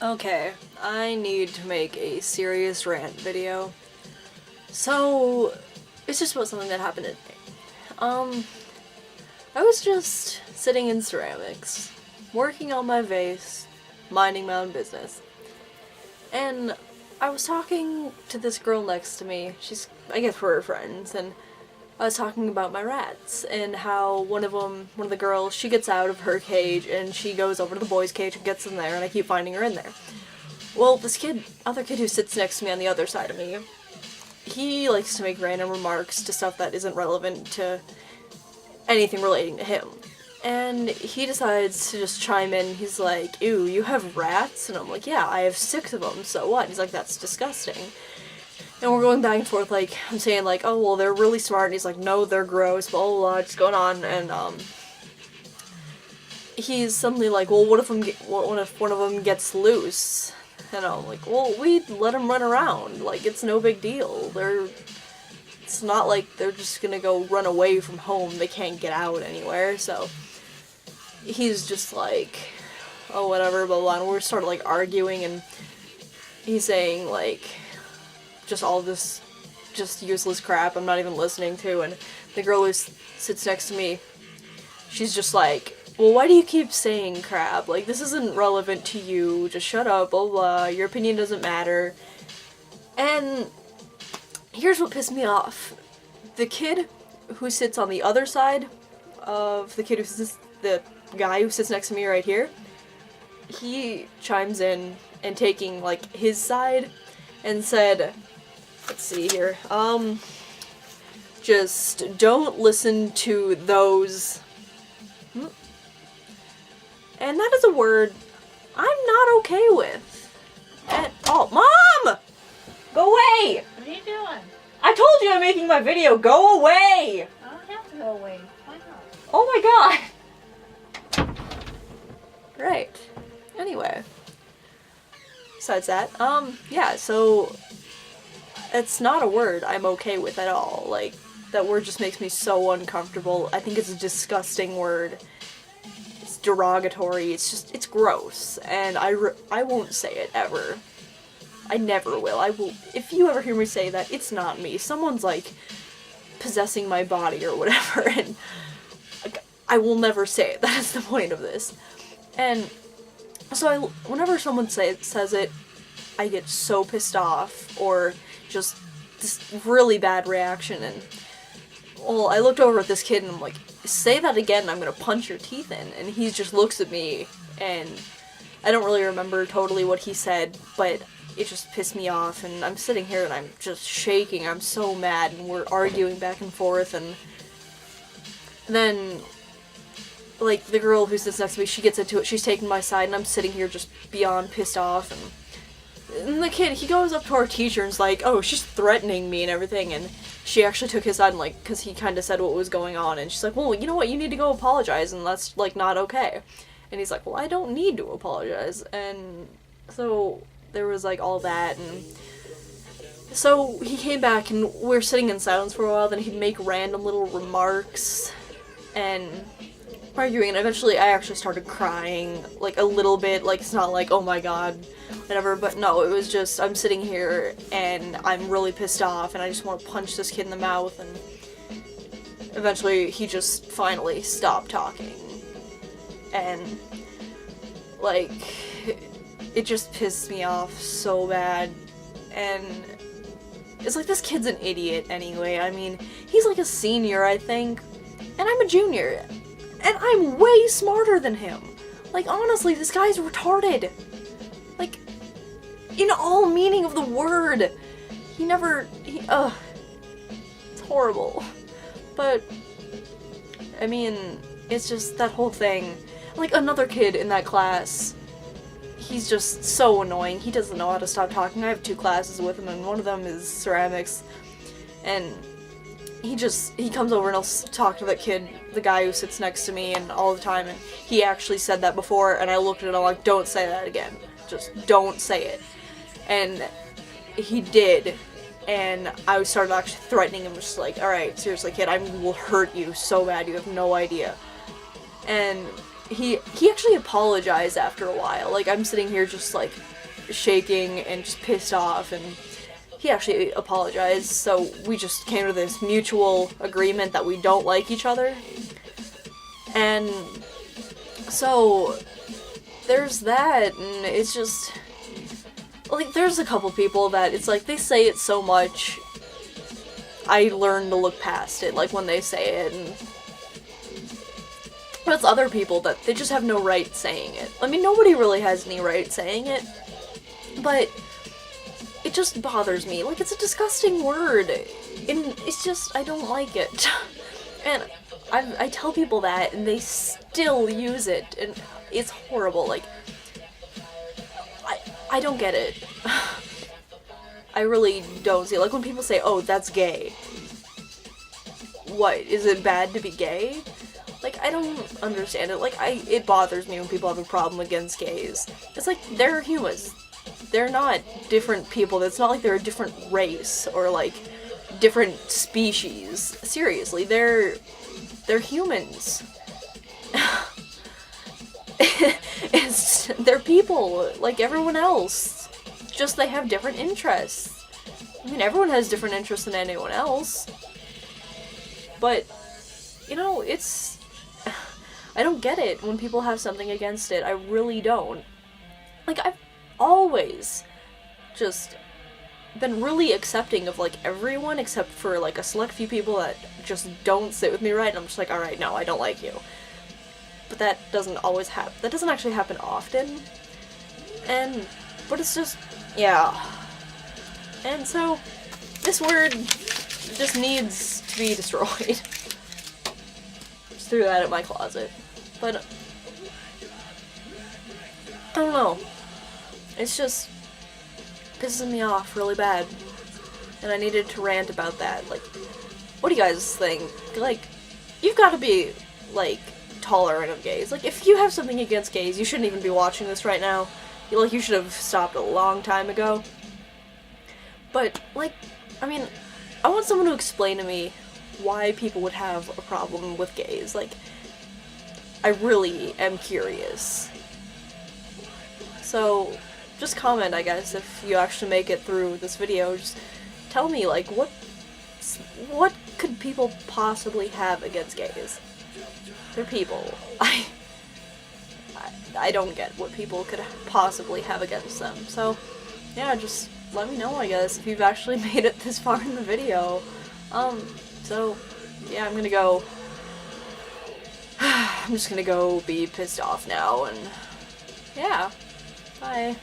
Okay, I need to make a serious rant video. So, it's just about something that happened today. I was just sitting in ceramics, working on my vase, minding my own business. And I was talking to this girl next to me. I guess we're friends, and I was talking about my rats and how one of the girls, she gets out of her cage and she goes over to the boys' cage and gets in there, and I keep finding her in there. Well, this other kid who sits next to me on the other side of me, he likes to make random remarks to stuff that isn't relevant to anything relating to him. And he decides to just chime in. He's like, "Ew, you have rats?" And I'm like, "Yeah, I have 6 of them, so what?" He's like, "That's disgusting." And we're going back and forth, like, I'm saying, like, "Oh, well, they're really smart," and he's like, "No, they're gross, blah, blah, blah," just going on, and, he's suddenly like, "Well, what if one of them gets loose?" And I'm like, "Well, we'd let them run around, like, it's no big deal, it's not like they're just gonna go run away from home, they can't get out anywhere," so he's just like, "Oh, whatever, blah, blah," and we're sort of, like, arguing, and he's saying, like, just all this just useless crap I'm not even listening to, and the girl who sits next to me, she's just like, "Well, why do you keep saying crap? Like, this isn't relevant to you, just shut up, blah, blah, your opinion doesn't matter." And here's what pissed me off. The kid who sits on the other side of the guy who sits next to me right here, he chimes in and taking, like, his side and said, let's see here, just don't listen to those. And that is a word I'm not okay with. And, oh, Mom! Go away! What are you doing? I told you I'm making my video, go away! I don't have to go away. Why not? Oh my god! Right. Anyway. Besides that, yeah, so it's not a word I'm okay with at all. Like, that word just makes me so uncomfortable. I think it's a disgusting word. It's derogatory. It's gross. And I won't say it ever. I never will. If you ever hear me say that, it's not me. Someone's, like, possessing my body or whatever, and like, I will never say it. That is the point of this. And so whenever someone says it, I get so pissed off, or just this really bad reaction, and, well, I looked over at this kid and I'm like, "Say that again and I'm gonna punch your teeth in," and he just looks at me, and I don't really remember totally what he said, but it just pissed me off, and I'm sitting here and I'm just shaking, I'm so mad, and we're arguing back and forth, and then, like, the girl who sits next to me, she gets into it, she's taking my side, and I'm sitting here just beyond pissed off, and the kid, he goes up to our teacher and is like, "Oh, she's threatening me and everything," and she actually took his side, and, like, because he kind of said what was going on, and she's like, "Well, you know what, you need to go apologize, and that's, like, not okay." And he's like, "Well, I don't need to apologize," and so there was, like, all that, and so he came back, and we're sitting in silence for a while, then he'd make random little remarks, and arguing, and eventually I actually started crying, like, a little bit, like, it's not like, oh my god, whatever, but no, it was just, I'm sitting here, and I'm really pissed off, and I just want to punch this kid in the mouth, and eventually he just finally stopped talking, and, like, it just pissed me off so bad, and it's like, this kid's an idiot anyway. I mean, he's like a senior, I think, and I'm a junior, and I'm way smarter than him. Like, honestly, this guy's retarded. Like, in all meaning of the word. It's horrible. But, I mean, it's just that whole thing. Like, another kid in that class, he's just so annoying. He doesn't know how to stop talking. I have 2 classes with him, and one of them is ceramics. And he comes over and he'll talk to that kid, the guy who sits next to me, and all the time, and he actually said that before, and I looked at it and I'm like, "Don't say that again. Just don't say it." And he did, and I started actually threatening him, just like, "Alright, seriously, kid, I will hurt you so bad, you have no idea." And he actually apologized after a while. Like, I'm sitting here just, like, shaking and just pissed off, and he actually apologized, so we just came to this mutual agreement that we don't like each other. And so there's that, and it's just, like, there's a couple people that it's like, they say it so much, I learn to look past it, like, when they say it, and but it's other people that they just have no right saying it. I mean, nobody really has any right saying it, but it just bothers me. Like, it's a disgusting word, and it's just, I don't like it. And I tell people that, and they still use it, and it's horrible. Like, I don't get it. I really don't see it. Like, when people say, oh, that's gay. What, is it bad to be gay? Like, I don't understand it. Like, it bothers me when people have a problem against gays. It's like, they're humans. They're not different people. It's not like they're a different race or, like, different species. Seriously, they're humans. They're people, like everyone else. Just they have different interests. I mean, everyone has different interests than anyone else. But, you know, it's... I don't get it when people have something against it. I really don't. Like, I've always just been really accepting of, like, everyone except for, like, a select few people that just don't sit with me right, and I'm just like, alright, no, I don't like you. But that doesn't always happen. That doesn't actually happen often. But it's just, yeah. And so, this word just needs to be destroyed. Just threw that at my closet. But, I don't know. It's just pisses me off really bad. And I needed to rant about that. Like, what do you guys think? Like, you've got to be, like, tolerant of gays. Like, if you have something against gays, you shouldn't even be watching this right now. You should have stopped a long time ago. But, like, I mean, I want someone to explain to me why people would have a problem with gays. Like, I really am curious. So, just comment, I guess, if you actually make it through this video. Just tell me, like, what could people possibly have against gays? They're people. I don't get what people could possibly have against them. So, yeah, just let me know, I guess, if you've actually made it this far in the video. So, yeah, I'm just gonna go be pissed off now, and yeah, bye.